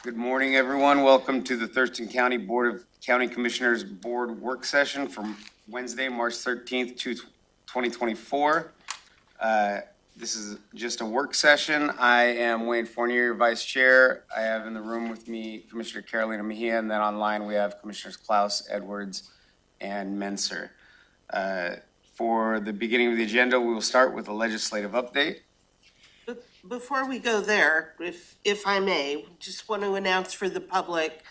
Good morning, everyone. Welcome to the Thurston County Board of County Commissioners Board Work Session from Wednesday, March 13th, 2024. This is just a work session. I am Wayne Fournier, Vice Chair. I have in the room with me Commissioner Carolina Mejia, and then online we have Commissioners Klaus, Edwards, and Menser. For the beginning of the agenda, we will start with a legislative update. Before we go there, if I may, just want to announce for the public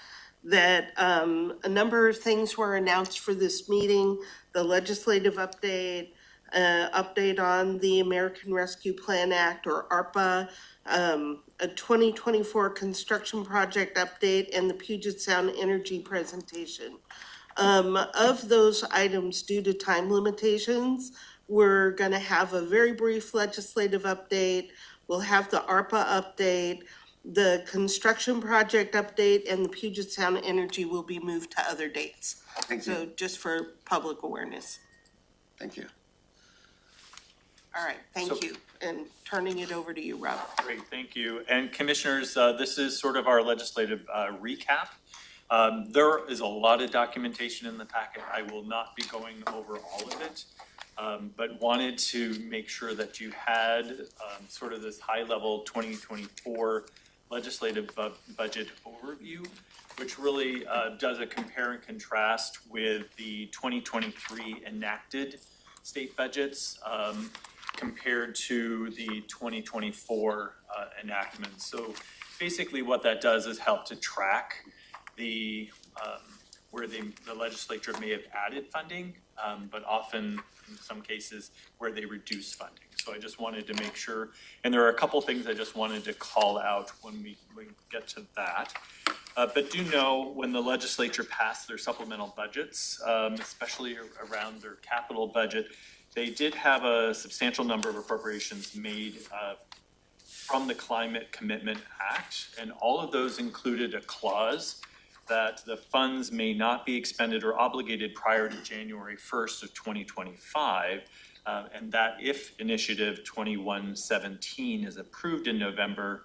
that a number of things were announced for this meeting. The legislative update, update on the American Rescue Plan Act or ARPA, a 2024 construction project update, and the Puget Sound Energy presentation. Of those items, due to time limitations, we're going to have a very brief legislative update. We'll have the ARPA update, the construction project update, and the Puget Sound Energy will be moved to other dates. Thank you. So just for public awareness. Thank you. All right, thank you. And turning it over to you, Rob. Great, thank you. And commissioners, this is sort of our legislative recap. There is a lot of documentation in the packet. I will not be going over all of it. But wanted to make sure that you had sort of this high-level 2024 legislative budget overview, which really does a compare and contrast with the 2023 enacted state budgets compared to the 2024 enactments. So basically what that does is help to track the where the legislature may have added funding, but often in some cases where they reduce funding. So I just wanted to make sure, and there are a couple things I just wanted to call out when we get to that. But do know when the legislature passed their supplemental budgets, especially around their capital budget, they did have a substantial number of appropriations made from the Climate Commitment Act, and all of those included a clause that the funds may not be expended or obligated prior to January 1st of 2025, and that if Initiative 2117 is approved in November,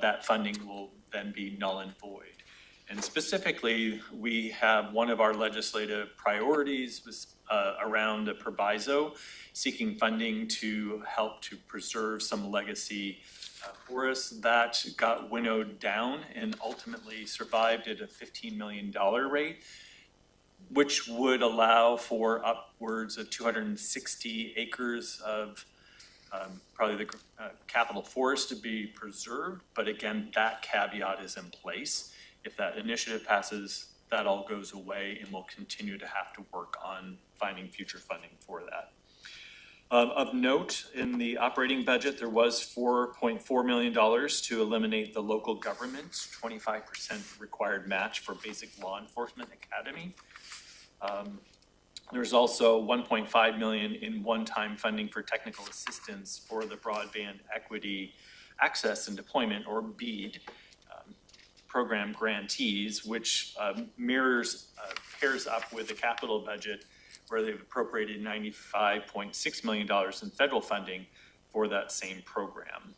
that funding will then be null and void. And specifically, we have one of our legislative priorities was around a proviso seeking funding to help to preserve some legacy forests. That got winnowed down and ultimately survived at a $15 million rate, which would allow for upwards of 260 acres of probably the capital forest to be preserved. But again, that caveat is in place. If that initiative passes, that all goes away and we'll continue to have to work on finding future funding for that. Of note, in the operating budget, there was $4.4 million to eliminate the local government's 25% required match for Basic Law Enforcement Academy. There's also $1.5 million in one-time funding for technical assistance for the Broadband Equity Access and Deployment, or BEAD, program grantees, which pairs up with the capital budget where they've appropriated $95.6 million in federal funding for that same program.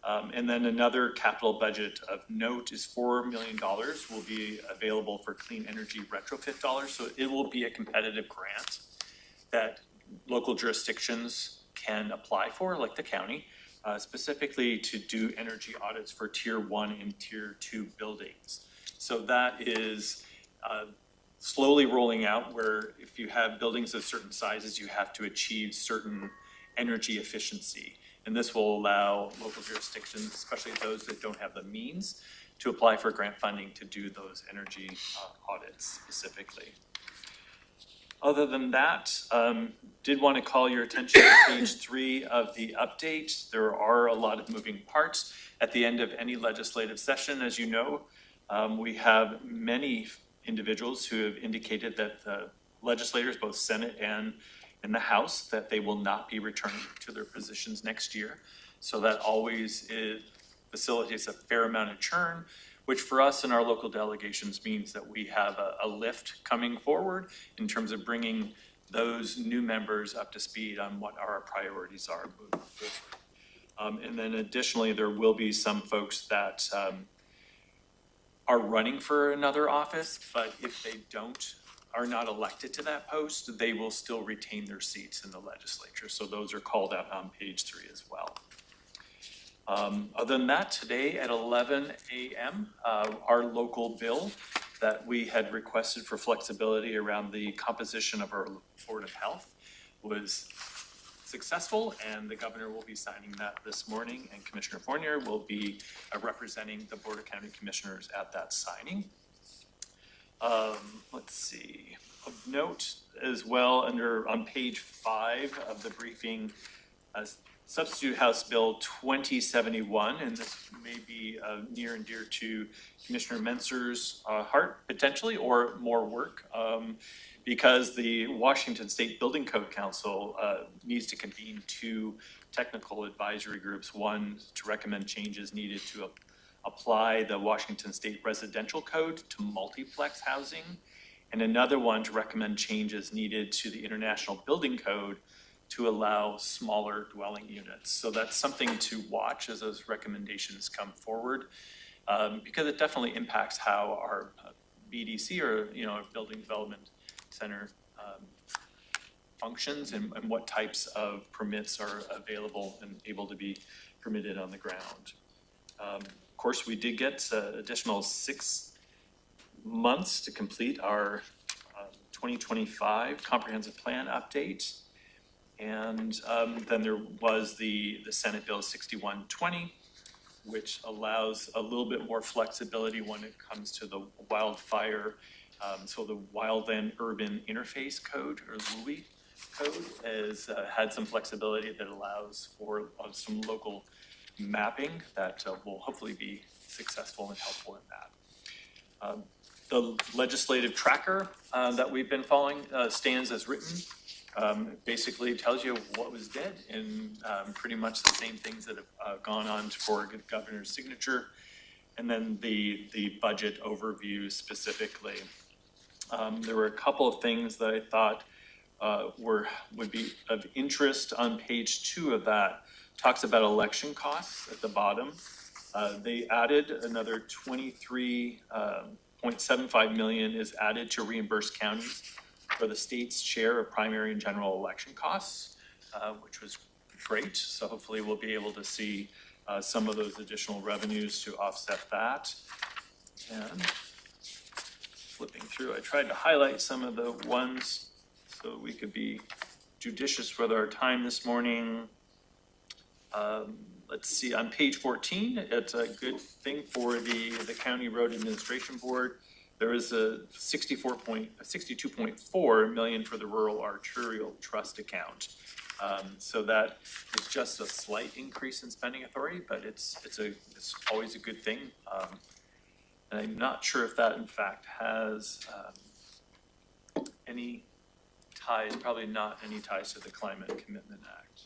And then another capital budget of note is $4 million will be available for clean energy retrofit dollars. So it will be a competitive grant that local jurisdictions can apply for, like the county, specifically to do energy audits for Tier 1 and Tier 2 buildings. So that is slowly rolling out, where if you have buildings of certain sizes, you have to achieve certain energy efficiency. And this will allow local jurisdictions, especially those that don't have the means, to apply for grant funding to do those energy audits specifically. Other than that, did want to call your attention to page 3 of the update. There are a lot of moving parts at the end of any legislative session. As you know, we have many individuals who have indicated that the legislators, both Senate and in the House, that they will not be returning to their positions next year. So that always facilitates a fair amount of churn, which for us and our local delegations means that we have a lift coming forward in terms of bringing those new members up to speed on what our priorities are moving forward. And then additionally, there will be some folks that are running for another office, but if they are not elected to that post, they will still retain their seats in the legislature. So those are called out on page 3 as well. Other than that, today at 11 a.m., our local bill that we had requested for flexibility around the composition of our Board of Health was successful, and the governor will be signing that this morning, and Commissioner Fournier will be representing the Board of County Commissioners at that signing. Let's see, of note as well, on page 5 of the briefing, Substitute House Bill 2071, and this may be near and dear to Commissioner Menser's heart potentially, or more work, because the Washington State Building Code Council needs to convene 2 technical advisory groups, one to recommend changes needed to apply the Washington State Residential Code to multiplex housing, and another one to recommend changes needed to the International Building Code to allow smaller dwelling units. So that's something to watch as those recommendations come forward, because it definitely impacts how our BDC, or our Building Development Center, functions, and what types of permits are available and able to be permitted on the ground. Of course, we did get additional 6 months to complete our 2025 comprehensive plan update. And then there was the Senate Bill 6120, which allows a little bit more flexibility when it comes to the wildfire. So the Wildland Urban Interface Code, or WUI code, has had some flexibility that allows for some local mapping that will hopefully be successful and helpful in that. The legislative tracker that we've been following stands as written. Basically tells you what was dead, and pretty much the same things that have gone on for the governor's signature, and then the budget overview specifically. There were a couple of things that I thought would be of interest on page 2 of that. Talks about election costs at the bottom. They added another 23.75 million is added to reimburse counties for the state's share of primary and general election costs, which was great. So hopefully we'll be able to see some of those additional revenues to offset that. And flipping through, I tried to highlight some of the ones so we could be judicious with our time this morning. Let's see, on page 14, it's a good thing for the County Road Administration Board. There is a 62.4 million for the Rural Arterial Trust account. So that is just a slight increase in spending authority, but it's always a good thing. And I'm not sure if that in fact has any ties, probably not any ties to the Climate Commitment Act.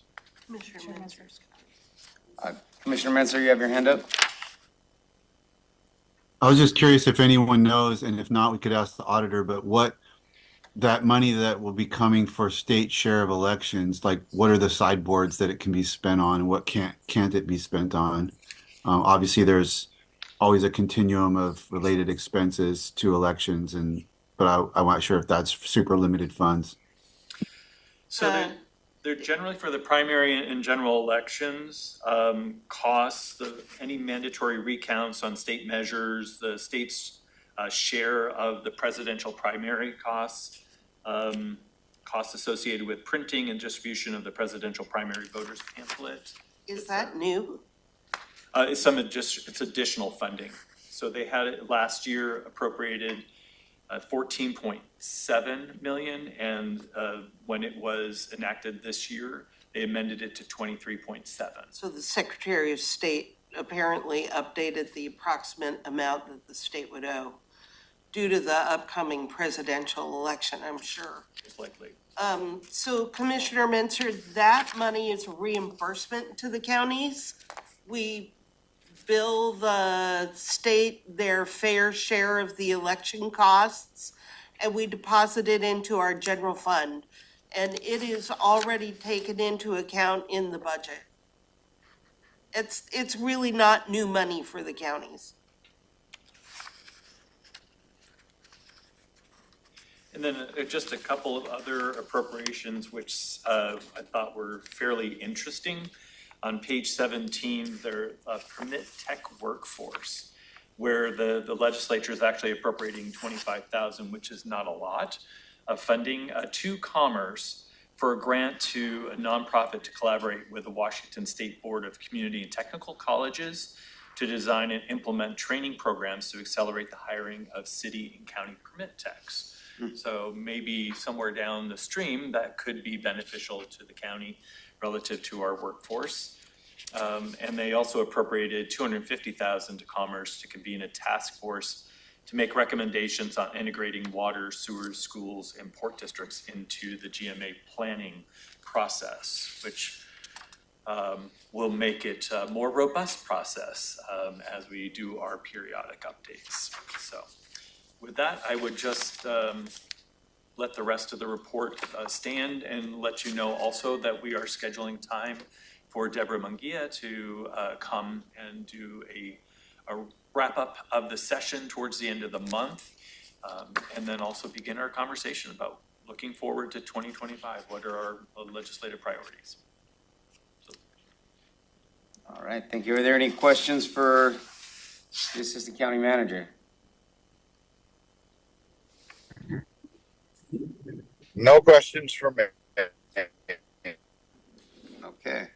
Commissioner Menzer. Commissioner Menzer, you have your hand up? I was just curious if anyone knows, and if not, we could ask the auditor, but what that money that will be coming for state share of elections, like what are the sideboards that it can be spent on, and what can't it be spent on? Obviously, there's always a continuum of related expenses to elections, but I'm not sure if that's super limited funds. So they're generally for the primary and general elections, costs, any mandatory recounts on state measures, the state's share of the presidential primary costs, costs associated with printing and distribution of the presidential primary voters pamphlet. Is that new? It's additional funding. So they had it last year appropriated 14.7 million, and when it was enacted this year, they amended it to 23.7. So the Secretary of State apparently updated the approximate amount that the state would owe due to the upcoming presidential election, I'm sure. It's likely. So Commissioner Menzer, that money is reimbursement to the counties. We bill the state their fair share of the election costs, and we deposit it into our general fund. And it is already taken into account in the budget. It's really not new money for the counties. And then just a couple of other appropriations, which I thought were fairly interesting. On page 17, there permit tech workforce, where the legislature is actually appropriating 25,000, which is not a lot of funding to Commerce for a grant to a nonprofit to collaborate with the Washington State Board of Community and Technical Colleges to design and implement training programs to accelerate the hiring of city and county permit techs. So maybe somewhere down the stream that could be beneficial to the county relative to our workforce. And they also appropriated $250,000 to Commerce to convene a task force to make recommendations on integrating water, sewers, schools, and port districts into the GMA planning process, which will make it a more robust process as we do our periodic updates. So with that, I would just let the rest of the report stand and let you know also that we are scheduling time for Deborah Munguia to come and do a wrap up of the session towards the end of the month, and then also begin our conversation about looking forward to 2025. What are our legislative priorities? All right, thank you. Are there any questions for the Assistant County Manager? No questions from me. Okay.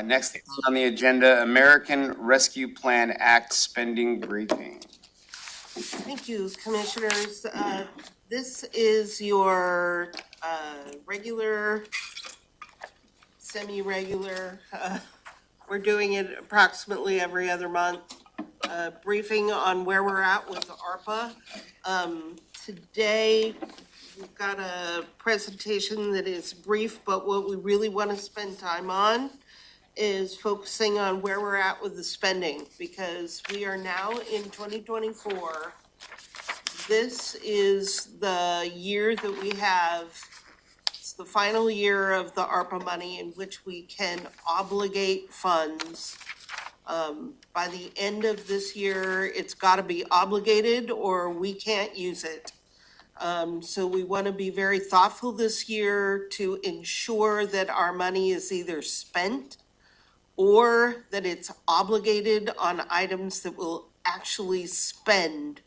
Next on the agenda, American Rescue Plan Act spending briefing. Thank you, Commissioners. This is your regular, semi-regular, we're doing it approximately every other month, briefing on where we're at with ARPA. Today, we've got a presentation that is brief, but what we really want to spend time on is focusing on where we're at with the spending, because we are now in 2024. This is the year that we have, it's the final year of the ARPA money in which we can obligate funds. By the end of this year, it's got to be obligated or we can't use it. So we want to be very thoughtful this year to ensure that our money is either spent or that it's obligated on items that we'll actually spend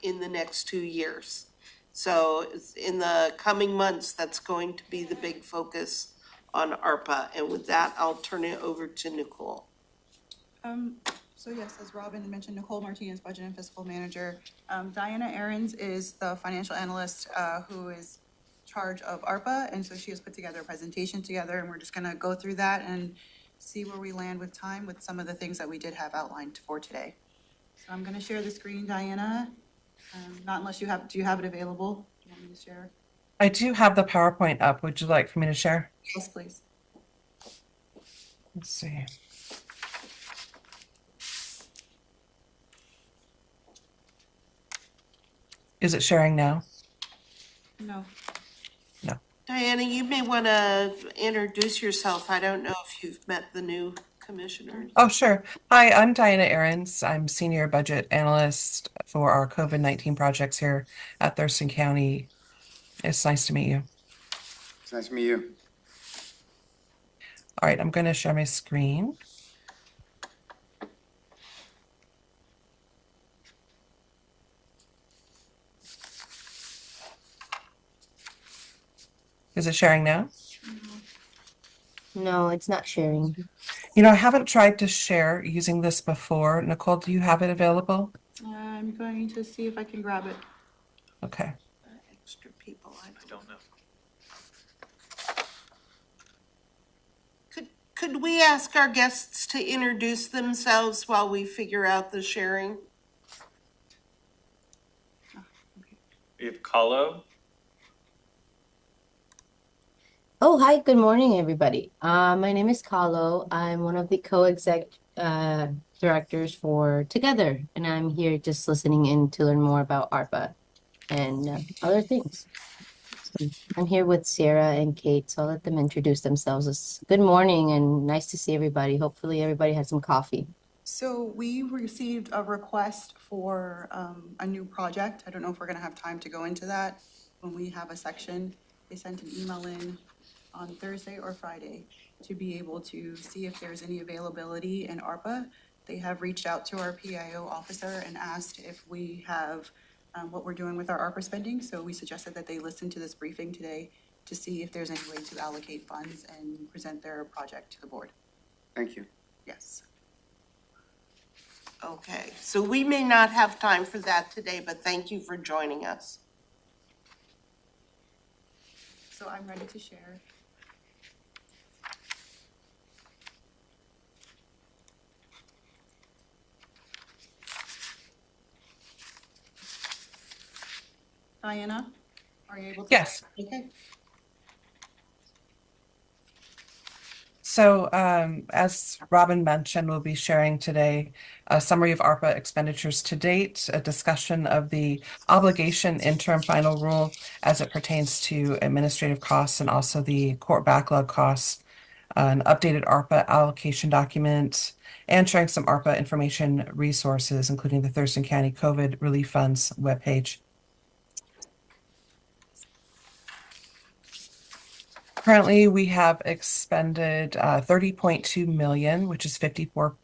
in the next 2 years. So in the coming months, that's going to be the big focus on ARPA. And with that, I'll turn it over to Nicole. So yes, as Robin mentioned, Nicole Martinez, Budget and Fiscal Manager. Diana Aarons is the financial analyst who is in charge of ARPA. And so she has put together a presentation together, and we're just gonna go through that and see where we land with time with some of the things that we did have outlined for today. So I'm gonna share the screen, Diana. Not unless you have, do you have it available? Do you want me to share? I do have the PowerPoint up. Would you like for me to share? Yes, please. Let's see. Is it sharing now? No. Diana, you may want to introduce yourself. I don't know if you've met the new commissioners. Oh, sure. Hi, I'm Diana Aarons. I'm Senior Budget Analyst for our COVID-19 projects here at Thurston County. It's nice to meet you. It's nice to meet you. All right, I'm going to share my screen. Is it sharing now? No, it's not sharing. You know, I haven't tried to share using this before. Nicole, do you have it available? I'm going to see if I can grab it. Okay. Extra people. I don't know. Could we ask our guests to introduce themselves while we figure out the sharing? We have Kahlo. Oh, hi, good morning, everybody. My name is Kahlo. I'm one of the co-exec directors for Together, and I'm here just listening in to learn more about ARPA and other things. So I'm here with Sarah and Kate, so I'll let them introduce themselves. Good morning and nice to see everybody. Hopefully everybody had some coffee. So we received a request for a new project. I don't know if we're gonna have time to go into that. when we have a section, they sent an email in on Thursday or Friday to be able to see if there's any availability in ARPA. They have reached out to our PIO officer and asked if we have what we're doing with our ARPA spending. So we suggested that they listen to this briefing today to see if there's any way to allocate funds and present their project to the board. Thank you. Yes. Okay, so we may not have time for that today, but thank you for joining us. So I'm ready to share. Diana, are you able to? Yes. Okay. So, as Robin mentioned, we'll be sharing today a summary of ARPA expenditures to date, a discussion of the obligation interim final rule as it pertains to administrative costs and also the court backlog costs, an updated ARPA allocation document, and sharing some ARPA information resources, including the Thurston County COVID Relief Funds webpage. Currently, we have expended 30.2 million, which is 54%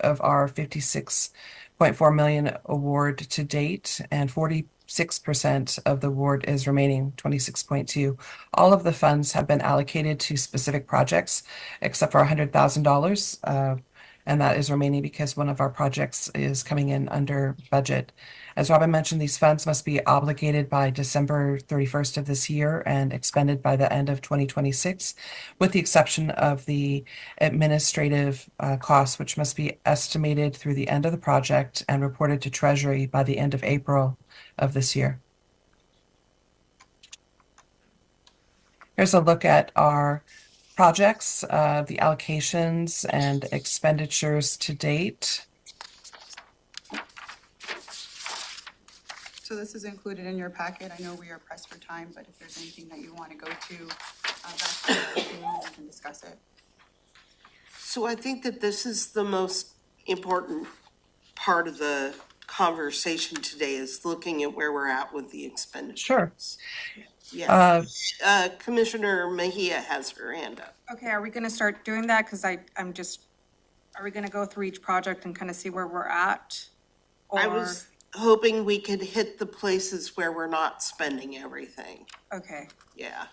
of our 56.4 million award to date, and 46% of the award is remaining, 26.2. All of the funds have been allocated to specific projects, except for $100,000, and that is remaining because one of our projects is coming in under budget. As Robin mentioned, these funds must be obligated by December 31st of this year and expended by the end of 2026, with the exception of the administrative costs, which must be estimated through the end of the project and reported to Treasury by the end of April of this year. Here's a look at our projects, the allocations and expenditures to date. So this is included in your packet. I know we are pressed for time, but if there's anything that you want to go to, back to the meeting, we can discuss it. So I think that this is the most important part of the conversation today, is looking at where we're at with the expenditures. Sure. Yeah. Commissioner Mejia has her hand up. Okay, are we gonna start doing that? Cause are we gonna go through each project and kind of see where we're at? I Or- was hoping we could hit the places where we're not spending everything. Okay, Yeah.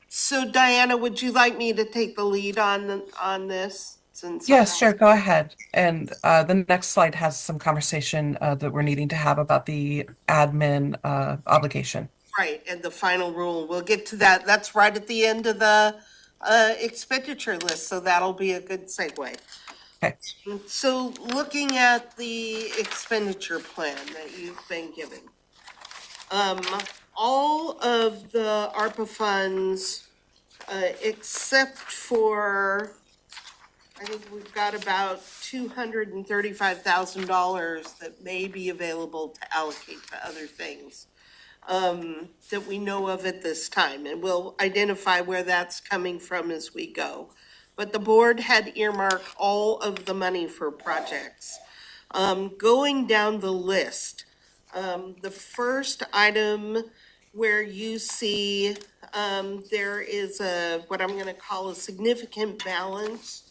So Diana, would you like me to take the lead on this? Since Yes, sure, go ahead. And the next slide has some conversation that we're needing to have about the admin obligation. Right, and the final rule, we'll get to that. That's right at the end of the expenditure list, so that'll be a good segue. Okay. So looking at the expenditure plan that you've been given, all of the ARPA funds, except for, I think we've got about $235,000 that may be available to allocate to other things, that we know of at this time, and we'll identify where that's coming from as we go. But the board had earmarked all of the money for projects. Going down the list, the first item where you see, there is what I'm gonna call a significant balance.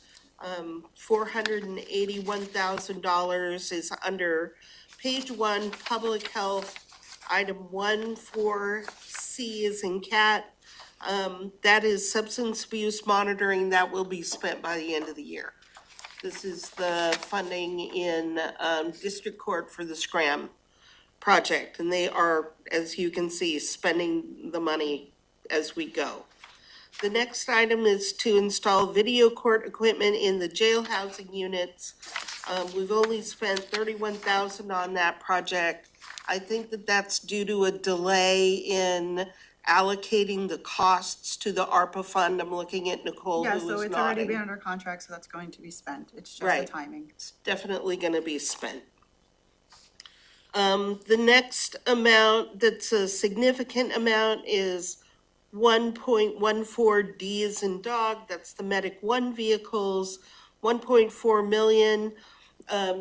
$481,000 is under page 1, public health, item 1.4C is in cat. That is substance abuse monitoring. That will be spent by the end of the year. This is the funding in district court for the Scram project, and they are, as you can see, spending the money as we go. The next item is to install video court equipment in the jail housing units. We've only spent $31,000 on that project. I think that that's due to a delay in allocating the costs to the ARPA fund. I'm looking at Nicole, Yeah, who so is it's already been nodding. under contract, so that's going to be spent. It's just Right. the timing. It's definitely gonna be spent. The next amount that's a significant amount is 1.14D as in dog, that's the Medic One vehicles, 1.4 million.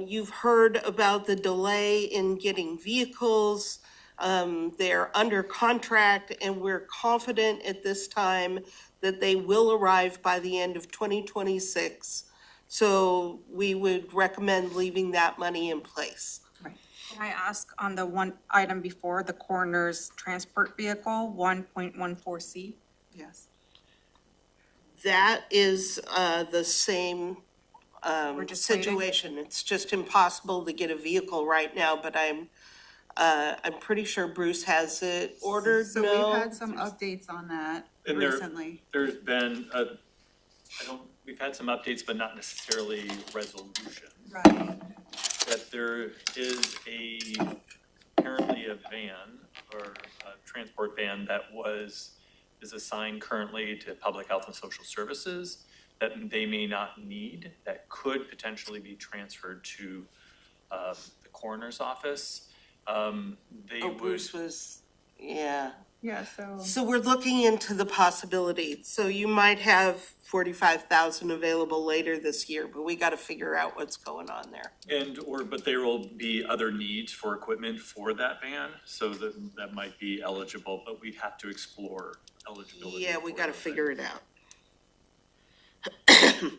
You've heard about the delay in getting vehicles. They're under contract, and we're confident at this time that they will arrive by the end of 2026. So we would recommend leaving that money in place. Can I ask on the one item before, the coroner's transport vehicle, 1.14C? Yes. That is the same We're just waiting? situation. It's just impossible to get a vehicle right now, but I'm pretty sure Bruce has it ordered. So No? we've had some updates on that And there- recently. There's been we've had some updates, but not necessarily resolution. Right. That there is apparently a van or a transport van that is assigned currently to Public Health and Social Services that they may not need, that could potentially be transferred to the coroner's office. They Oh, would. Bruce was, yeah. Yeah, so. So we're looking into the possibility. So you might have 45,000 available later this year, but we got to figure out what's going on there. But there will be other needs for equipment for that van, so that might be eligible, but we'd have to explore eligibility. Yeah, we for got to those figure items. it out.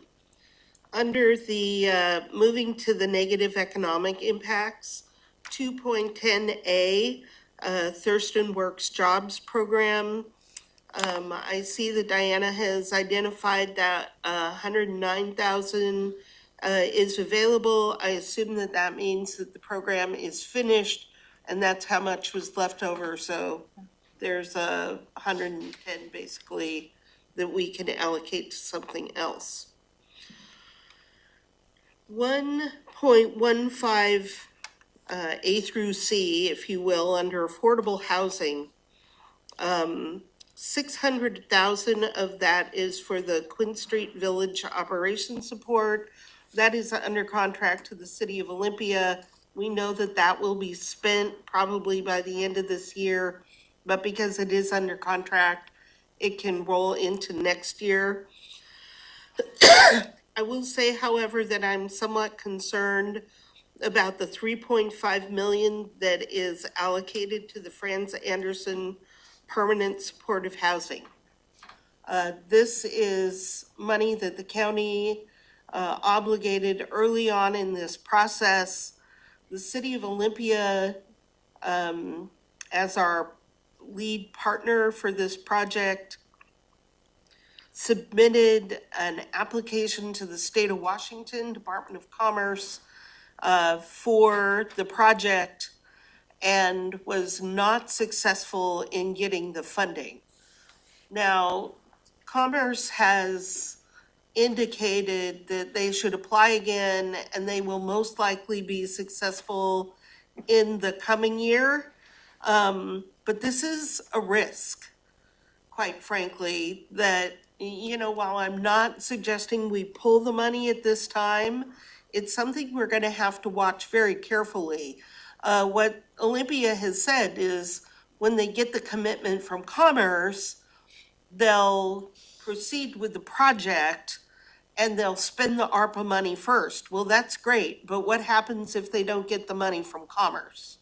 Under the moving to the negative economic impacts, 2.10A, Thurston Works Jobs Program. I see that Diana has identified that 109,000 is available. I assume that that means that the program is finished, and that's how much was left over. So there's 110 basically that we can allocate to something else. 1.15 A through C, if you will, under affordable housing. 600,000 of that is for the Quinn Street Village operation support. That is under contract to the city of Olympia. We know that that will be spent probably by the end of this year, but because it is under contract, it can roll into next year. I will say, however, that I'm somewhat concerned about the 3.5 million that is allocated to the Franz Anderson Permanent Supportive Housing. This is money that the county obligated early on in this process. The city of Olympia, as our lead partner for this project, submitted an application to the state of Washington Department of Commerce for the project and was not successful in getting the funding. Now, Commerce has indicated that they should apply again, and they will most likely be successful in the coming year. But this is a risk, quite frankly, that, while I'm not suggesting we pull the money at this time, it's something we're going to have to watch very carefully. What Olympia has said is when they get the commitment from Commerce, they'll proceed with the project and they'll spend the ARPA money first. Well, that's great, but what happens if they don't get the money from Commerce?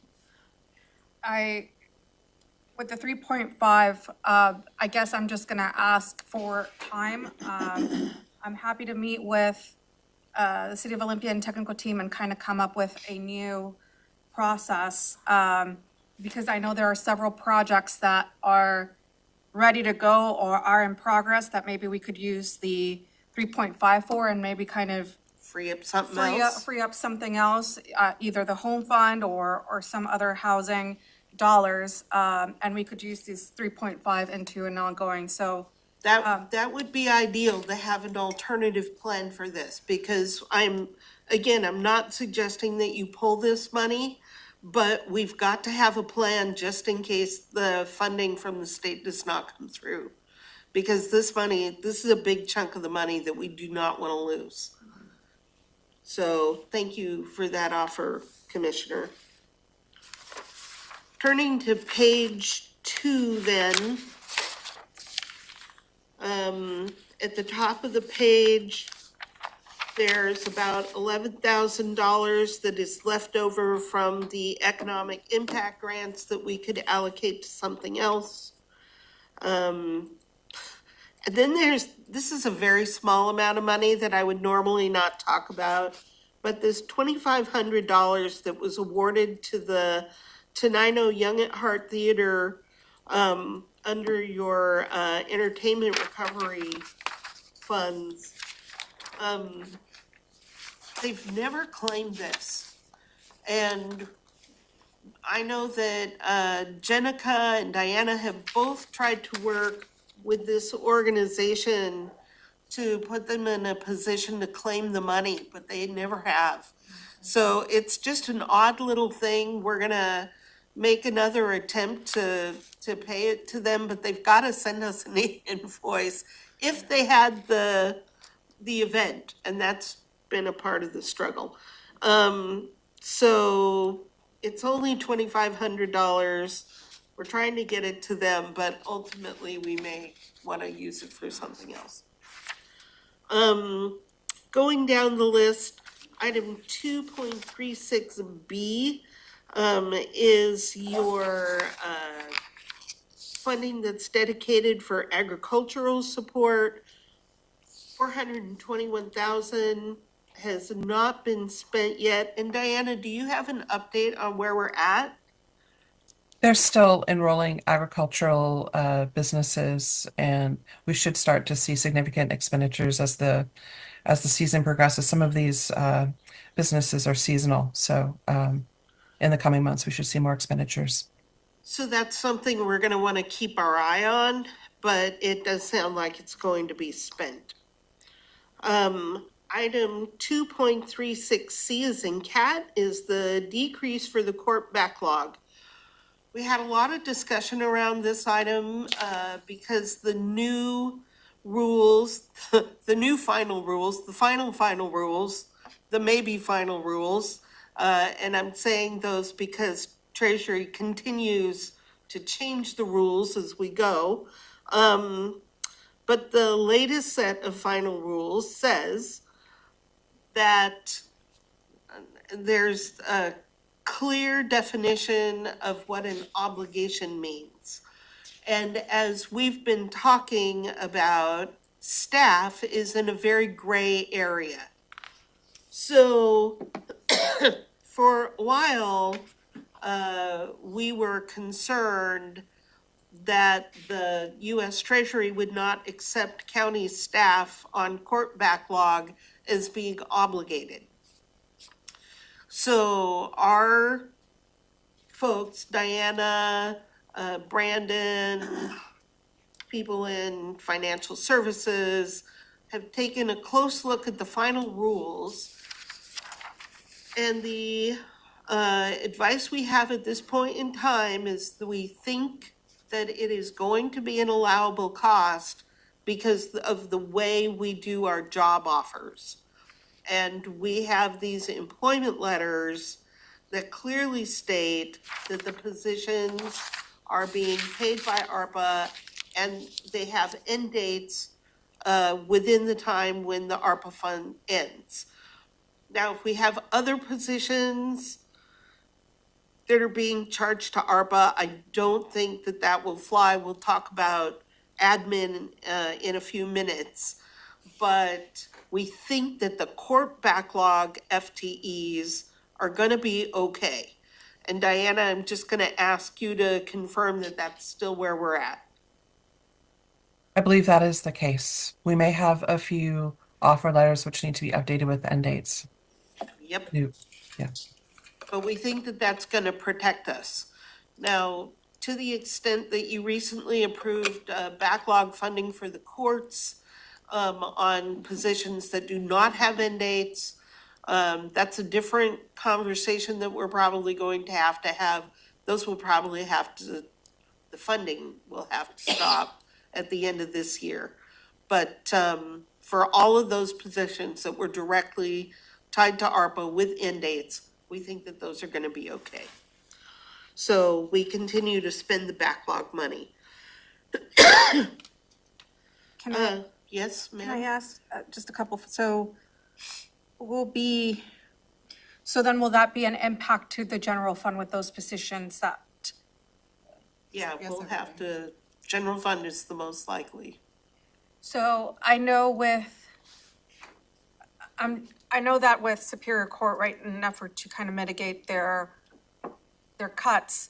With the 3.5, I guess I'm just gonna ask for time. I'm happy to meet with the City of Olympia and technical team and kind of come up with a new process, because I know there are several projects that are ready to go or are in progress that maybe we could use the 3.5 for and maybe kind of Free up something else? free up something else, either the home fund or some other housing dollars, and we could use these 3.5 into an ongoing, so. That would be ideal to have an alternative plan for this, because I'm not suggesting that you pull this money, but we've got to have a plan just in case the funding from the state does not come through. Because this is a big chunk of the money that we do not want to lose. So thank you for that offer, Commissioner. Turning to page 2 then. At the top of the page, There's about $11,000 that is left over from the economic impact grants that we could allocate to something else. And then this is a very small amount of money that I would normally not talk about, but this $2,500 that was awarded to the Tenino Young at Heart Theater under your entertainment recovery funds. They've never claimed this. And I know that Jenica and Diana have both tried to work with this organization to put them in a position to claim the money, but they never have. So it's just an odd little thing. We're gonna make another attempt to pay it to them, but they've gotta send us an invoice if they had the event, and that's been a part of the struggle. So it's only $2,500. We're trying to get it to them, but ultimately we may want to use it for something else. Going down the list, item 2.36B is your funding that's dedicated for agricultural support. 421,000 has not been spent yet. And Diana, do you have an update on where we're at? They're still enrolling agricultural businesses, and we should start to see significant expenditures as the season progresses. Some of these businesses are seasonal, so in the coming months we should see more expenditures. So that's something we're going to want to keep our eye on, but it does sound like it's going to be spent. Item 2.36C is in cat is the decrease for the court backlog. We had a lot of discussion around this item because the new rules, the new final rules, the final rules, the maybe final rules, and I'm saying those because Treasury continues to change the rules as we go. But the latest set of final rules says that there's a clear definition of what an obligation means. And as we've been talking about, staff is in a very gray area. So for a while, we were concerned that the US Treasury would not accept county staff on court backlog as being obligated. So our folks, Diana, Brandon, people in financial services, have taken a close look at the final rules. And the advice we have at this point in time is that we think that it is going to be an allowable cost because of the way we do our job offers. And we have these employment letters that clearly state that the positions are being paid by ARPA and they have end dates within the time when the ARPA fund ends. Now, if we have other positions that are being charged to ARPA, I don't think that that will fly. We'll talk about admin in a few minutes. But we think that the court backlog FTEs are going to be okay. And Diana, I'm just going to ask you to confirm that that's still where we're at. I believe that is the case. We may have a few offer letters which need to be updated with end dates. Yep. Yeah. But we think that that's going to protect us. Now, to the extent that you recently approved backlog funding for the courts on positions that do not have end dates, that's a different conversation that we're probably going to have. Those will probably have to, the funding will have to stop at the end of this year. But for all of those positions that were directly tied to ARPA with end dates, we think that those are going to be okay. So we continue to spend the backlog money. Can I Yes, Can I ma'am? ask just a couple, so will be, so then will that be an impact to the general fund with those positions that, Yeah, Yes, we'll it have will. to, general fund is the most likely. so I know I know that with Superior Court, right, in an effort to kind of mitigate their cuts,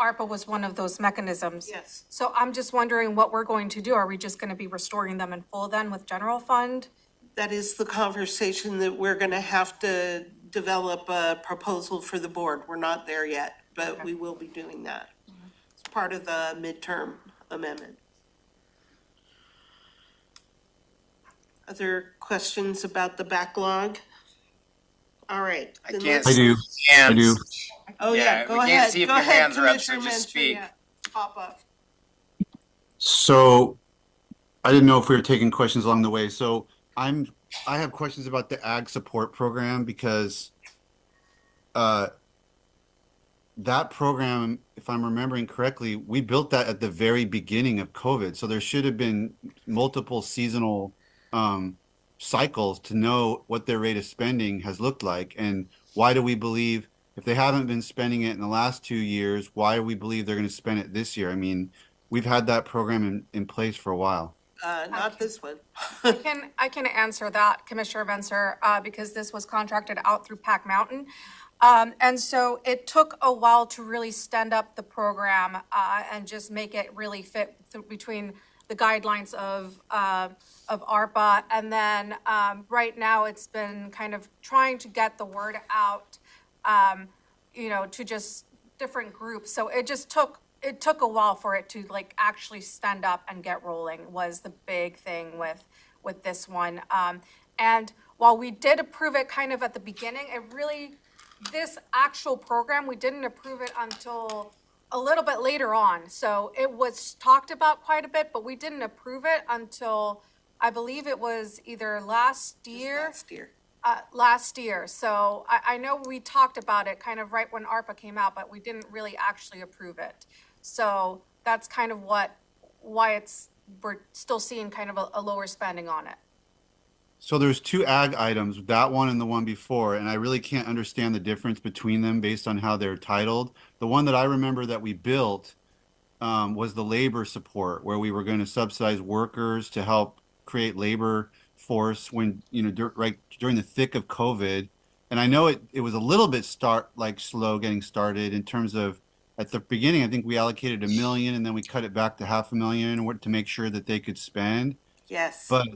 ARPA was one of those mechanisms. Yes. So I'm just wondering what we're going to do. Are we just gonna be restoring them in full then with general fund? That is the conversation that we're gonna have to develop a proposal for the board. We're not there yet, but Okay. we will be doing that. It's part of the midterm amendment. Other questions about the backlog? All right. I then can't let's- I do. I do. Oh, yeah, go we ahead. can't see if Go your ahead, hands are up, so Commissioner just Mentor, speak. yeah. Pop up. So I didn't know if we were taking questions along the way. So I have questions about the ag support program because uh that program, if I'm remembering correctly, we built that at the very beginning of COVID. So there should have been multiple seasonal cycles to know what their rate of spending has looked like. And why do we believe if they haven't been spending it in the last 2 years, why do we believe they're going to spend it this year? I mean, we've had that program in place for a while. Not this one. I can answer that, Commissioner Benser, because this was contracted out through Pac Mountain. And so it took a while to really stand up the program, and just make it really fit between the guidelines of ARPA. And then, right now, it's been kind of trying to get the word out, to just different groups. So it took a while for it to like actually stand up and get rolling was the big thing with this one. And while we did approve it kind of at the beginning, this actual program, we didn't approve it until a little bit later on. So it was talked about quite a bit, but we didn't approve it until, I believe it was either last year. Last year. So I know we talked about it kind of right when ARPA came out, but we didn't really actually approve it. So that's kind of why we're still seeing kind of a lower spending on it. So there's two ag items, that one and the one before, and I really can't understand the difference between them based on how they're titled. The one that I remember that we built was the labor support, where we were going to subsidize workers to help create labor force when, right during the thick of COVID. And I know it was a little bit slow getting started in terms of at the beginning, I think we allocated $1 million and then we cut it back to $500,000 to make sure that they could spend. Yes. But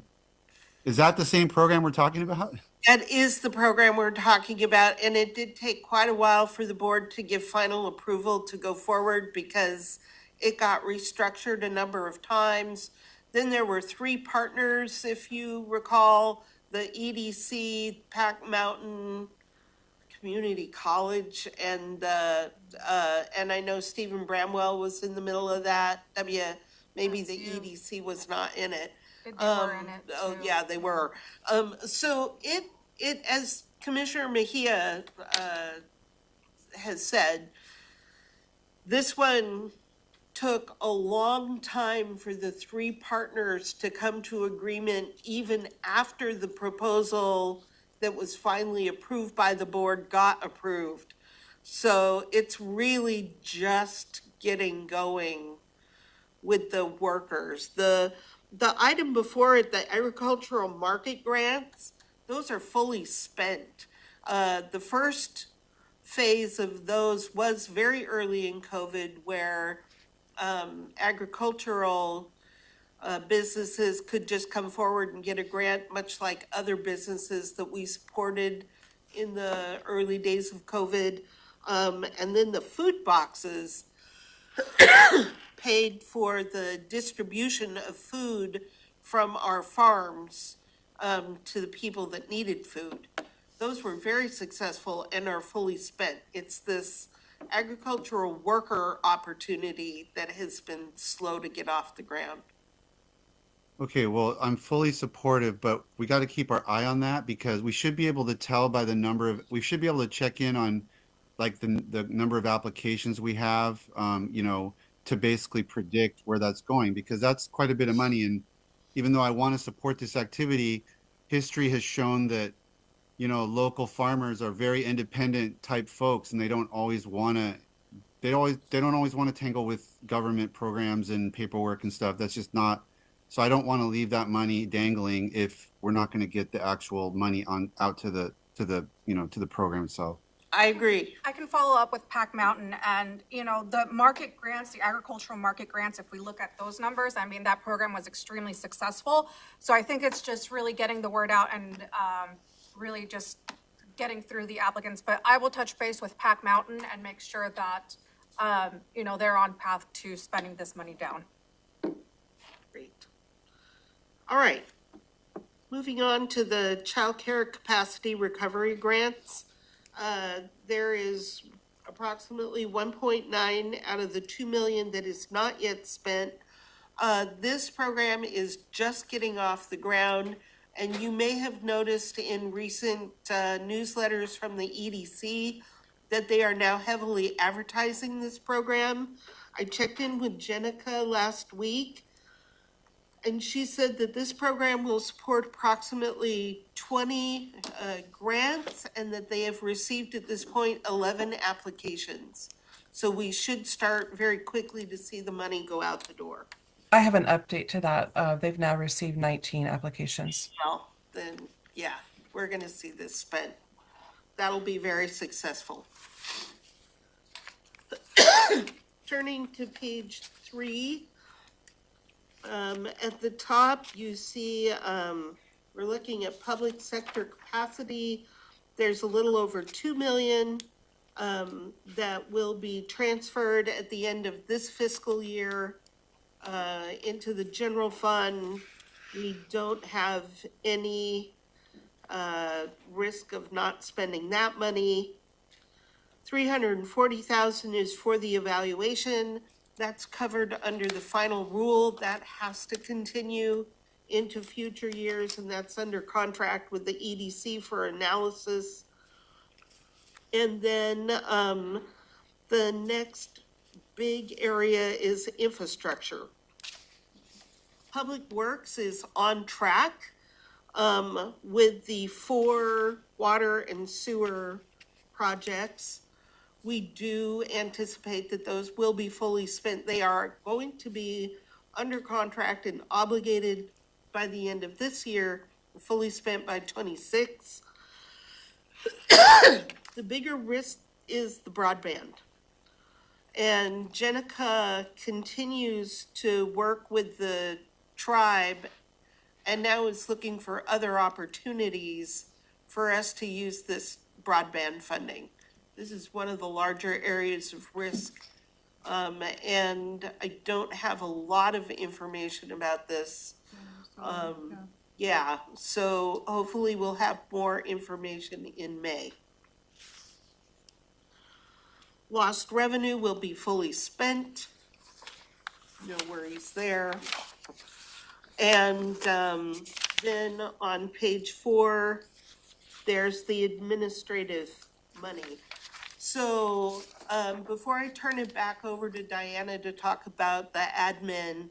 is that the same program we're talking about? That is the program we're talking about, and it did take quite a while for the board to give final approval to go forward because it got restructured a number of times. Then there were 3 partners, if you recall, the EDC, Pac Mountain Community College, and I know Stephen Bramwell was in the middle of that. Maybe the EDC was not in it. They were in it Oh, too. yeah, they were. So it, as Commissioner Mejia, has said, this one took a long time for the 3 partners to come to agreement even after the proposal that was finally approved by the board got approved. So it's really just getting going with the workers. The item before it, the agricultural market grants, those are fully spent. The first phase of those was very early in COVID where agricultural businesses could just come forward and get a grant, much like other businesses that we supported in the early days of COVID. And then the food boxes paid for the distribution of food from our farms to the people that needed food. Those were very successful and are fully spent. It's this agricultural worker opportunity that has been slow to get off the ground. Okay, well, I'm fully supportive, but we got to keep our eye on that because we should be able to tell by the we should be able to check in on like the number of applications we have, to basically predict where that's going because that's quite a bit of money. And even though I want to support this activity, history has shown that, local farmers are very independent type folks and they don't always want to, they don't always want to tangle with government programs and paperwork and stuff. That's just not, so I don't want to leave that money dangling if we're not going to get the actual money out to the program itself. I agree. I can follow up with Pac Mountain and, the market grants, the agricultural market grants, if we look at those numbers, I mean, that program was extremely successful. So I think it's just really getting the word out and really just getting through the applicants. But I will touch base with Pac Mountain and make sure that, they're on path to spending this money down. Great. All right. Moving on to the child care capacity recovery grants. There is approximately 1.9 out of the 2 million that is not yet spent. This program is just getting off the ground, and you may have noticed in recent newsletters from the EDC that they are now heavily advertising this program. I checked in with Jenica last week, and she said that this program will support approximately 20 grants and that they have received at this point 11 applications. So we should start very quickly to see the money go out the door. I have an update to that. They've now received 19 applications. Well, then, yeah, we're gonna see this spent. That'll be very successful. Turning to page 3. At the top, you see, we're looking at public sector capacity. There's a little over 2 million, that will be transferred at the end of this fiscal year, into the general fund. We don't have any, risk of not spending that money. 340,000 is for the evaluation. That's covered under the final rule. That has to continue into future years, and that's under contract with the EDC for analysis. And then the next big area is infrastructure. Public Works is on track with the 4 water and sewer projects. We do anticipate that those will be fully spent. They are going to be under contract and obligated by the end of this year, fully spent by 26. The bigger risk is the broadband. And Jenica continues to work with the tribe and now is looking for other opportunities for us to use this broadband funding. This is one of the larger areas of risk, and I don't have a lot of information about this. Yeah, so hopefully we'll have more information in May. Lost revenue will be fully spent. No worries there. And then on page 4, there's the administrative money. So before I turn it back over to Diana to talk about the admin,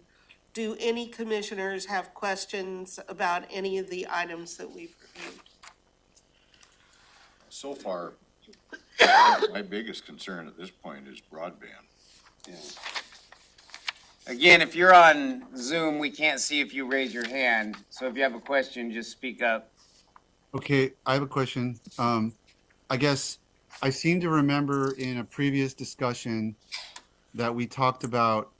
do any commissioners have questions about any of the items that we've reviewed? So far, my biggest concern at this point is broadband. Yeah. Again, if you're on Zoom, we can't see if you raise your hand. So if you have a question, just speak up. Okay, I have a question. I guess I seem to remember in a previous discussion that we talked about,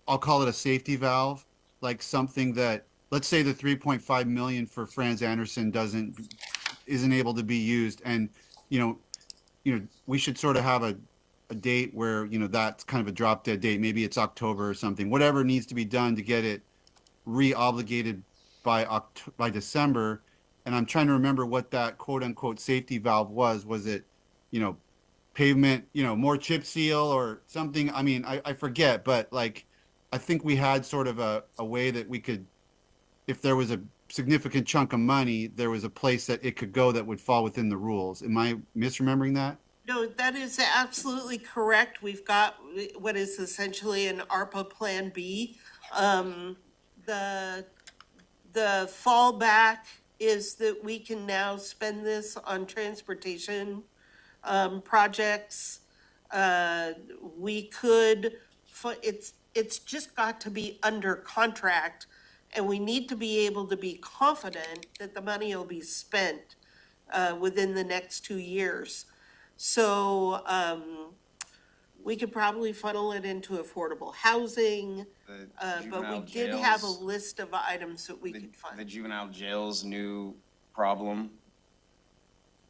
I'll call it a safety valve, like something that, let's say the 3.5 million for Franz Anderson isn't able to be used, and we should sort of have a date where that's kind of a drop dead date. Maybe it's October or something. Whatever needs to be done to get it re-obligated by December. And I'm trying to remember what that quote unquote safety valve was. Was it, pavement, more chip seal or something? I mean, I forget, but like, I think we had sort of a way that we could, if there was a significant chunk of money, there was a place that it could go that would fall within the rules. Am I misremembering that? No, that is absolutely correct. We've got what is essentially an ARPA Plan B. The the fallback is that we can now spend this on transportation projects. We could, it's just got to be under contract, and we need to be able to be confident that the money will be spent within the next 2 years. So we could probably funnel it into affordable housing, The but we juvenile did have a jails- list of items that we the- could The fund. juvenile jail's new problem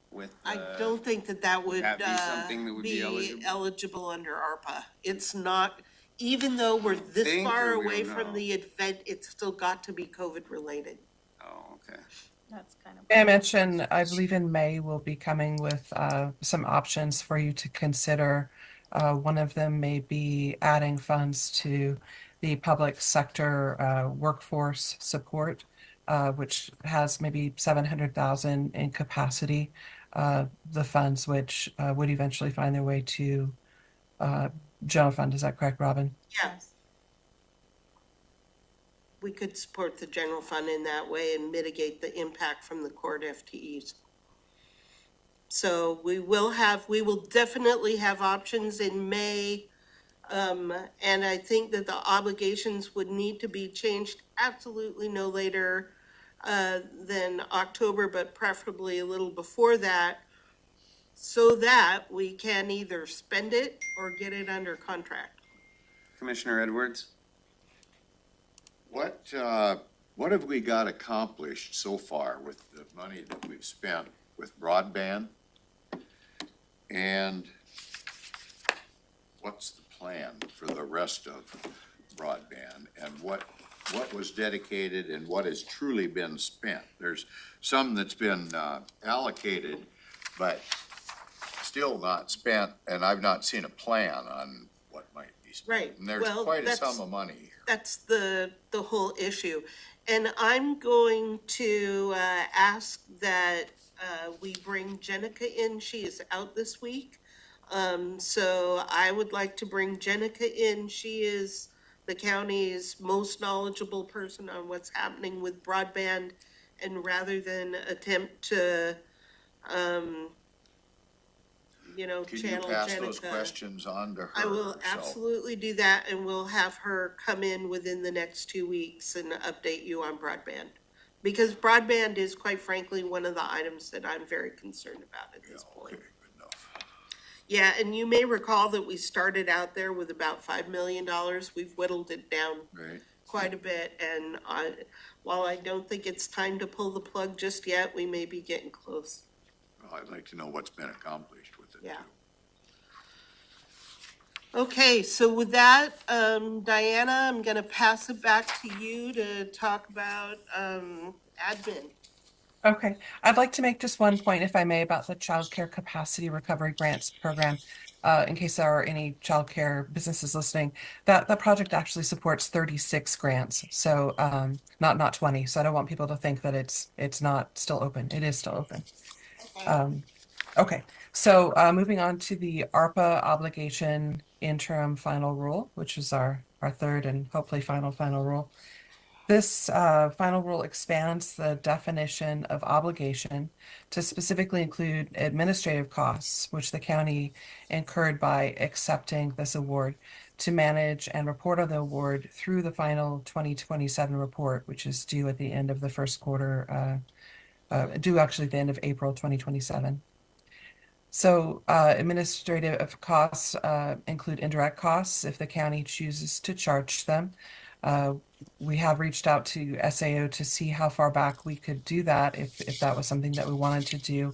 with, I don't think that would that be something that would be eligible? eligible under ARPA. It's not, even though we're this Think, far or we away don't from know? the event, it's still got to be COVID related. Oh, okay. That's kind of. I mentioned, I believe in May, we'll be coming with some options for you to consider. One of them may be adding funds to the public sector workforce support, which has maybe 700,000 in capacity. The funds which would eventually find their way to general fund. Is that correct, Robin? Yes. We could support the general fund in that way and mitigate the impact from the court FTEs. So we will definitely have options in May. And I think that the obligations would need to be changed absolutely no later than October, but preferably a little before that, so that we can either spend it or get it under contract. Commissioner Edwards? What have we got accomplished so far with the money that we've spent with broadband? And what's the plan for the rest of broadband? And what was dedicated and what has truly been spent? There's some that's been allocated, but still not spent, and I've not seen a plan on what might be spent. Right. And there's Well, quite a that's- sum of money here. That's the whole issue. And I'm going to ask that we bring Jenica in. She is out this week. So I would like to bring Jenica in. She is the county's most knowledgeable person on what's happening with broadband. And rather than attempt to, Can you channel pass those Jenica. questions on to her? I will So- absolutely do that, and we'll have her come in within the next 2 weeks and update you on broadband. Because broadband is quite frankly one of the items that I'm very concerned about at this Yeah, point. okay, good enough. Yeah, and you may recall that we started out there with about $5 million. We've whittled it down Right. quite a bit, and while I don't think it's time to pull the plug just yet, we may be getting close. Well, I'd like to know what's been accomplished with it too. Yeah. Okay, so with that, Diana, I'm gonna pass it back to you to talk about admin. Okay, I'd like to make just one point, if I may, about the Child Care Capacity Recovery Grants Program. In case there are any childcare businesses listening, that project actually supports 36 grants, so not 20. So I don't want people to think that it's not still open. It is still open. Okay, so moving on to the ARPA obligation interim final rule, which is our third and hopefully final rule. This final rule expands the definition of obligation to specifically include administrative costs, which the county incurred by accepting this award, to manage and report on the award through the final 2027 report, which is due at the end of the first quarter, due actually at the end of April 2027. So administrative costs include indirect costs if the county chooses to charge them. We have reached out to SAO to see how far back we could do that if that was something that we wanted to do.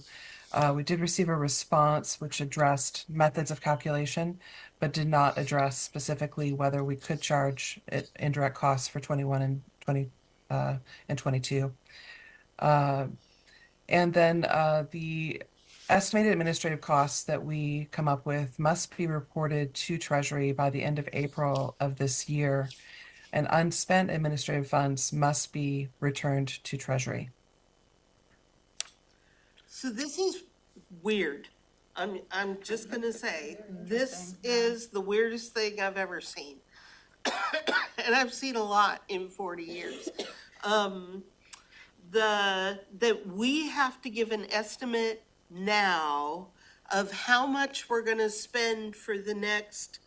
We did receive a response which addressed methods of calculation, but did not address specifically whether we could charge indirect costs for 21 and 22. And then the estimated administrative costs that we come up with must be reported to Treasury by the end of April of this year, and unspent administrative funds must be returned to Treasury. So this is weird. I'm just gonna say, this is the weirdest thing I've ever seen. And I've seen a lot in 40 years. that we have to give an estimate now of how much we're gonna spend for the next,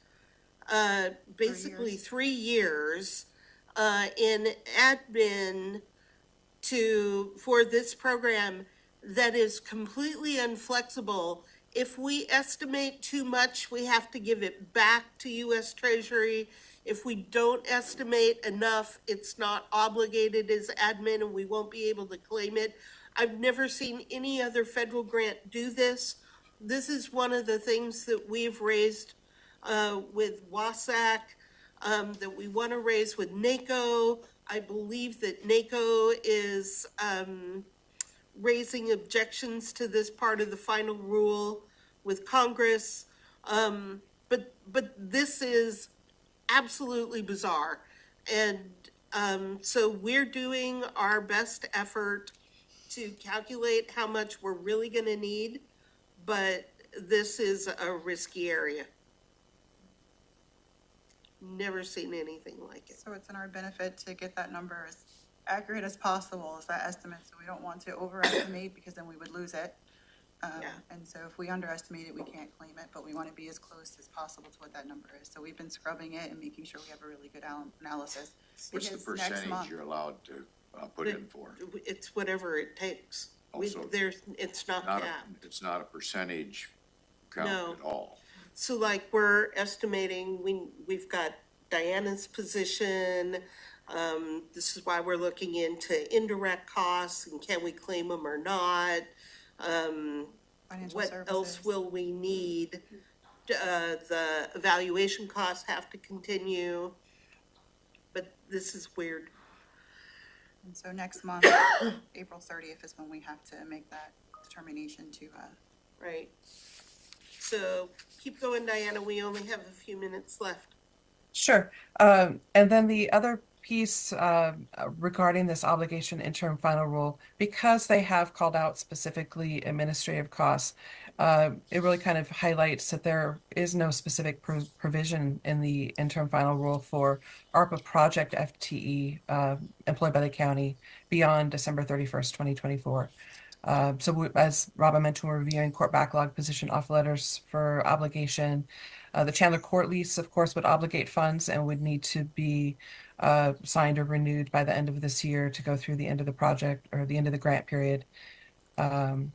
basically years. 3 years, in admin for this program that is completely unflexible. If we estimate too much, we have to give it back to US Treasury. If we don't estimate enough, it's not obligated as admin and we won't be able to claim it. I've never seen any other federal grant do this. This is one of the things that we've raised with WASAC, that we want to raise with NACO. I believe that NACO is raising objections to this part of the final rule with Congress. But this is absolutely bizarre. And so we're doing our best effort to calculate how much we're really going to need, but this is a risky area. Never seen anything like it. So it's in our benefit to get that number as accurate as possible, as that estimate, so we don't want to overestimate because then we would lose it. Yeah. And so if we underestimate it, we can't claim it, but we want to be as close as possible to what that number is. So we've been scrubbing it and making sure we have a really good analysis. What's the Because next percentage month- you're allowed to put in for? It's whatever it takes. Also, It's not Not a, capped. it's not a percentage count No. at all. So like we're estimating, we've got Diana's position. This is why we're looking into indirect costs and can we claim them or not? Financial What else services. will we need? The evaluation costs have to continue. But this is weird. And so next month, April 30th is when we have to make that determination to, Right. So keep going, Diana. We only have a few minutes left. Sure. And then the other piece regarding this obligation interim final rule, because they have called out specifically administrative costs, it really kind of highlights that there is no specific provision in the interim final rule for ARPA project FTE employed by the county beyond December 31st, 2024. As Robin mentioned, we're reviewing court backlog position off letters for obligation. The Chandler court lease, of course, would obligate funds and would need to be signed or renewed by the end of this year to go through the end of the project or the end of the grant period. Do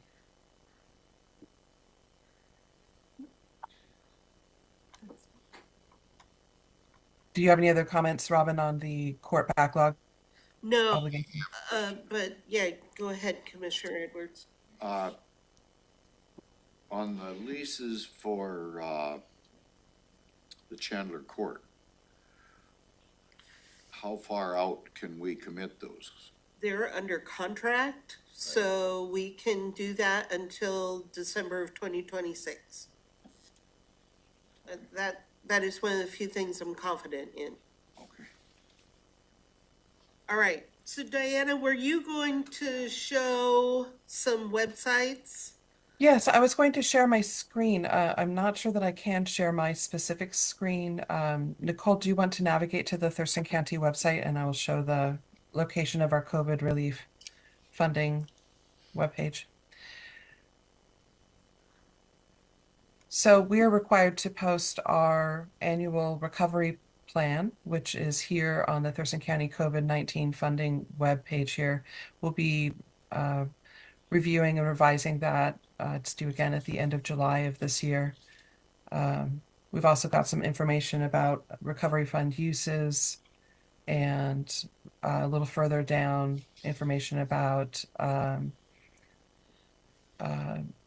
you have any other comments, Robin, on the court backlog No, obligation? but yeah, go ahead, Commissioner Edwards. On the leases for the Chandler Court, how far out can we commit those? They're under contract, so we can do that until December of 2026. That is one of the few things I'm confident in. Okay. All right, so Diana, were you going to show some websites? Yes, I was going to share my screen. I'm not sure that I can share my specific screen. Nicole, do you want to navigate to the Thurston County website and I will show the location of our COVID relief funding webpage? So we are required to post our annual recovery plan, which is here on the Thurston County COVID-19 funding webpage here. We'll be reviewing and revising that. It's due again at the end of July of this year. We've also got some information about recovery fund uses and a little further down information about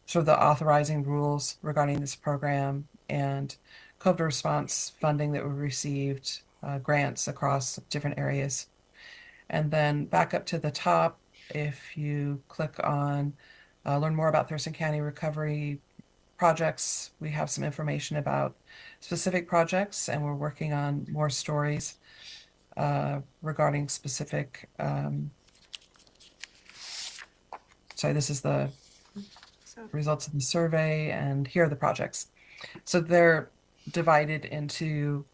sort of the authorizing rules regarding this program and COVID response funding that we received, grants across different areas. And then back up to the top, if you click on learn more about Thurston County recovery projects, we have some information about specific projects and we're working on more stories regarding specific, sorry, this is the results of the survey and here are the projects. So they're divided into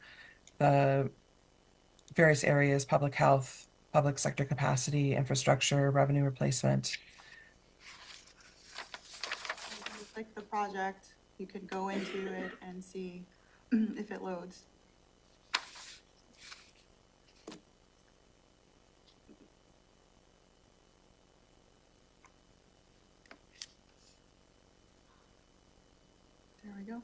the various areas: public health, public sector capacity, infrastructure, revenue replacement. If you click the project, you could go into it and see if it loads. There we go.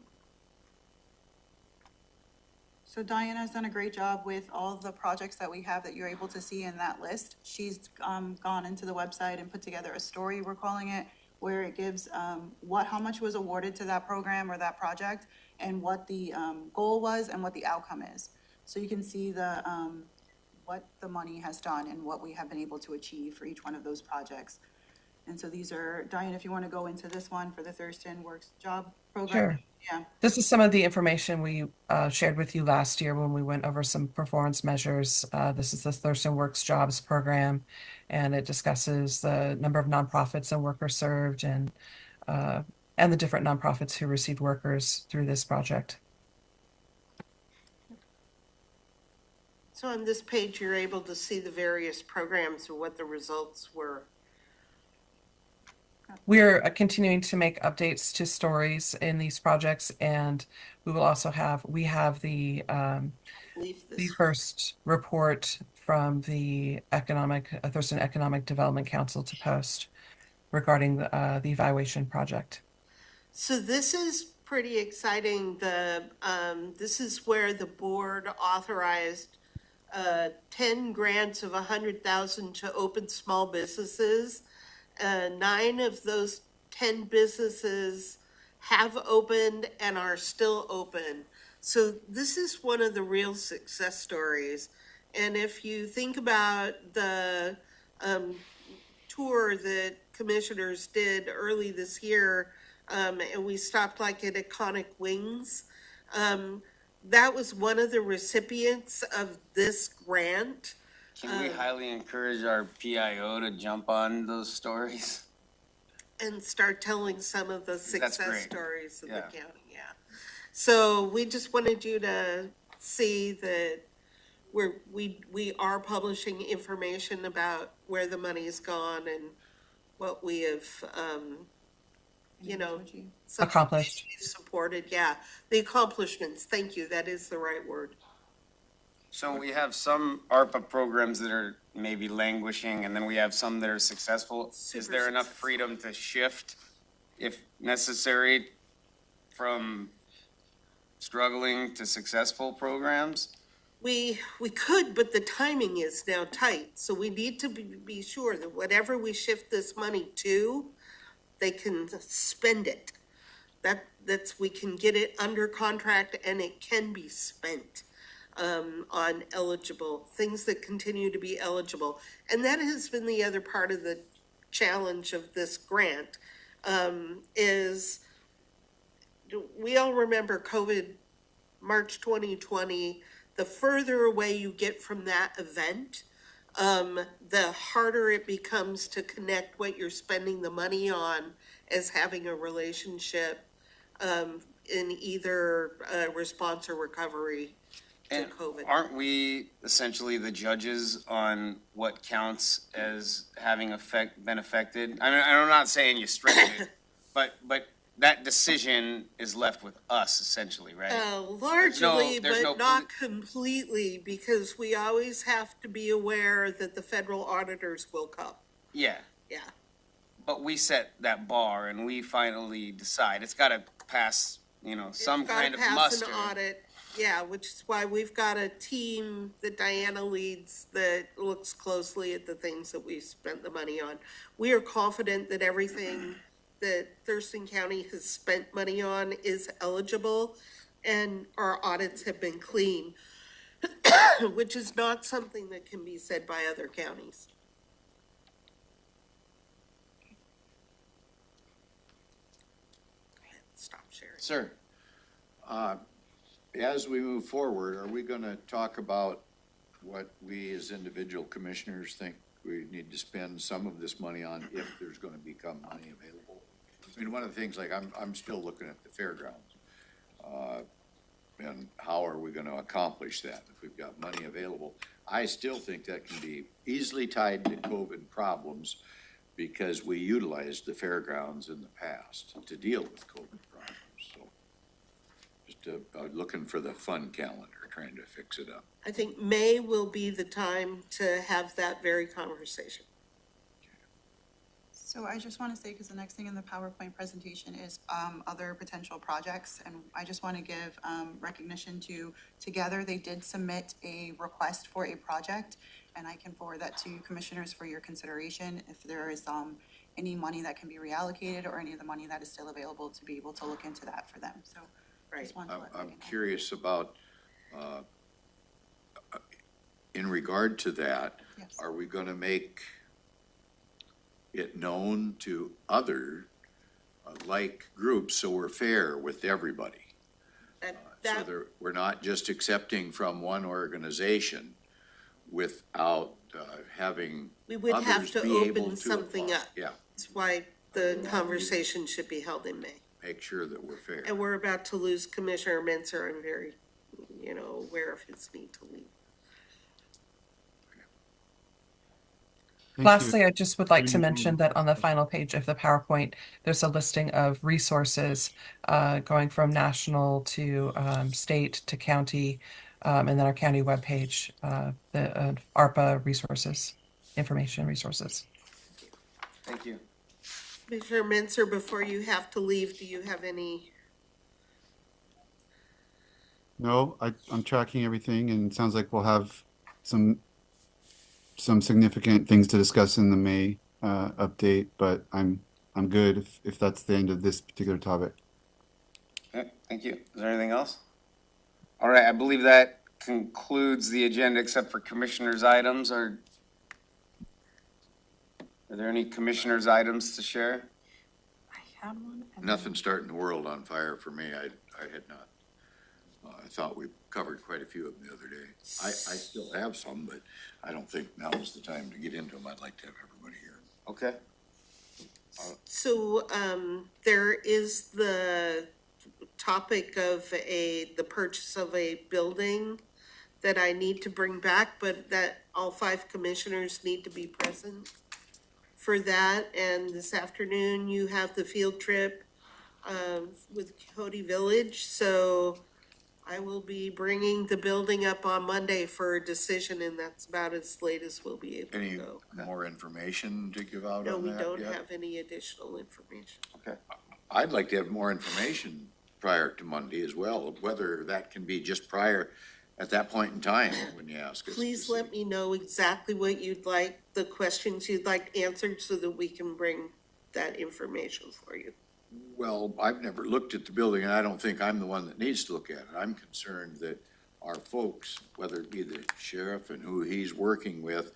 So Diana's done a great job with all the projects that we have that you're able to see in that list. She's gone into the website and put together a story, we're calling it, where it gives how much was awarded to that program or that project, and what the goal was and what the outcome is. So you can see what the money has done and what we have been able to achieve for each one of those projects. And so these are, Diane, if you want to go into this one for the Thurston Works Job Program. Sure. Yeah. This is some of the information we shared with you last year when we went over some performance measures. This is the Thurston Works Jobs Program, and it discusses the number of nonprofits and workers served and the different nonprofits who received workers through this project. So on this page, you're able to see the various programs and what the results were. We're continuing to make updates to stories in these projects, and we will also have the Leave the this. first report from the Thurston Economic Development Council to post regarding the evaluation project. So this is pretty exciting. This is where the board authorized 10 grants of 100,000 to open small businesses. 9 of those 10 businesses have opened and are still open. So this is one of the real success stories. And if you think about the tour that commissioners did early this year, and we stopped like at Iconic Wings, that was one of the recipients of this grant. Can we highly encourage our PIO to jump on those stories? And start telling some of the That's success great. stories of the Yeah. county, yeah. So we just wanted you to see that we are publishing information about where the money's gone and what we have, some Accomplished. supported, yeah. The accomplishments, thank you, that is the right word. So we have some ARPA programs that are maybe languishing, and then we have some that are successful. Is Super there enough successful. freedom to shift, if necessary, from struggling to successful programs? We could, but the timing is now tight, so we need to be sure that whatever we shift this money to, they can spend it. We can get it under contract and it can be spent on eligible, things that continue to be eligible. And that has been the other part of the challenge of this grant, is we all remember COVID, March 2020, the further away you get from that event, the harder it becomes to connect what you're spending the money on as having a relationship in either response or recovery to And COVID. aren't we essentially the judges on what counts as having been affected? I mean, I'm not saying you stretch it, but that decision is left with us essentially, right? Largely, there's no but not completely, because we always have to be aware that the federal auditors will come. Yeah, Yeah. but we set that bar and we finally decide. It's gotta pass, some It's gotta kind of pass muster. an audit, yeah, which is why we've got a team that Diana leads that looks closely at the things that we've spent the money on. We are confident that everything that Thurston County has spent money on is eligible, and our audits have been clean, which is not something that can be said by other counties. Go ahead, stop sharing. Sir, as we move forward, are we gonna talk about what we as individual commissioners think we need to spend some of this money on if there's gonna become money available? I mean, one of the things, like, I'm still looking at the fairgrounds. and how are we gonna accomplish that if we've got money available? I still think that can be easily tied to COVID problems because we utilized the fairgrounds in the past to deal with COVID problems, so. Just looking for the fun calendar, trying to fix it up. I think May will be the time to have that very conversation. So I just want to say, because the next thing in the PowerPoint presentation is other potential projects, and I just want to give recognition to Together. They did submit a request for a project, and I can forward that to commissioners for your consideration if there is any money that can be reallocated or any of the money that is still available to be able to look into that for them. So just wanted to let I'm Megan know. curious about, in regard to that, Yes. are we gonna make it known to other like groups so we're fair with everybody? So That, we're not just accepting from one organization without having we would have others to be able open to something apply. up. Yeah, That's why the conversation should be held in May. make sure that we're fair. And we're about to lose Commissioner Menzer. I'm very, aware of his need to leave. Thank you. Lastly, I just would like to Mhm. mention that on the final page of the PowerPoint, there's a listing of resources going from national to state to county, and then our county webpage, the ARPA resources, information resources. Thank you. Commissioner Menzer, before you have to leave, do you have any? No, I'm tracking everything and it sounds like we'll have some significant things to discuss in the May update, but I'm good if that's the end of this particular topic. Okay, thank you. Is there anything else? All right, I believe that concludes the agenda except for commissioners' items. Are there any commissioners' items to share? I had one. and Nothing starting the world on fire for me. I had not. I thought we covered quite a few of them the other day. I still have some, but I don't think now is the time to get into them. I'd like to have everybody here. Okay. So, there is the topic of the purchase of a building that I need to bring back, but that all 5 commissioners need to be present for that. And this afternoon, you have the field trip, with Cody Village, so I will be bringing the building up on Monday for a decision, and that's about as late as we'll be able to Any go. more information to give out No, on we that don't yet? have any additional information. Okay. I'd like to have more information prior to Monday as well, whether that can be just prior, at that point in time when you ask us. Please to let see. me know exactly what you'd like, the questions you'd like answered, so that we can bring that information for you. Well, I've never looked at the building, and I don't think I'm the one that needs to look at it. I'm concerned that our folks, whether it be the sheriff and who he's working with,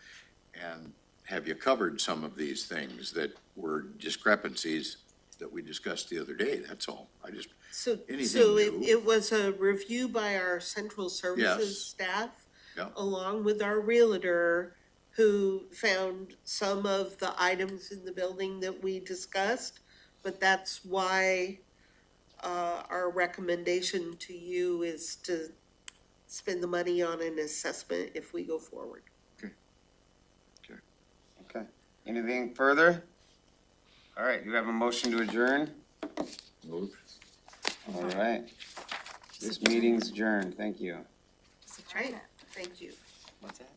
and have you covered some of these things that were discrepancies that we discussed the other day? That's all. So, Anything new? it was a review by our central Yes. services staff, Yeah. along with our realtor, who found some of the items in the building that we discussed. But that's why, our recommendation to you is to spend the money on an assessment if we go forward. Okay. Anything further? All right, do you have a motion to adjourn? Move. All right. This meeting's adjourned. Thank you. Right, thank you. What's that?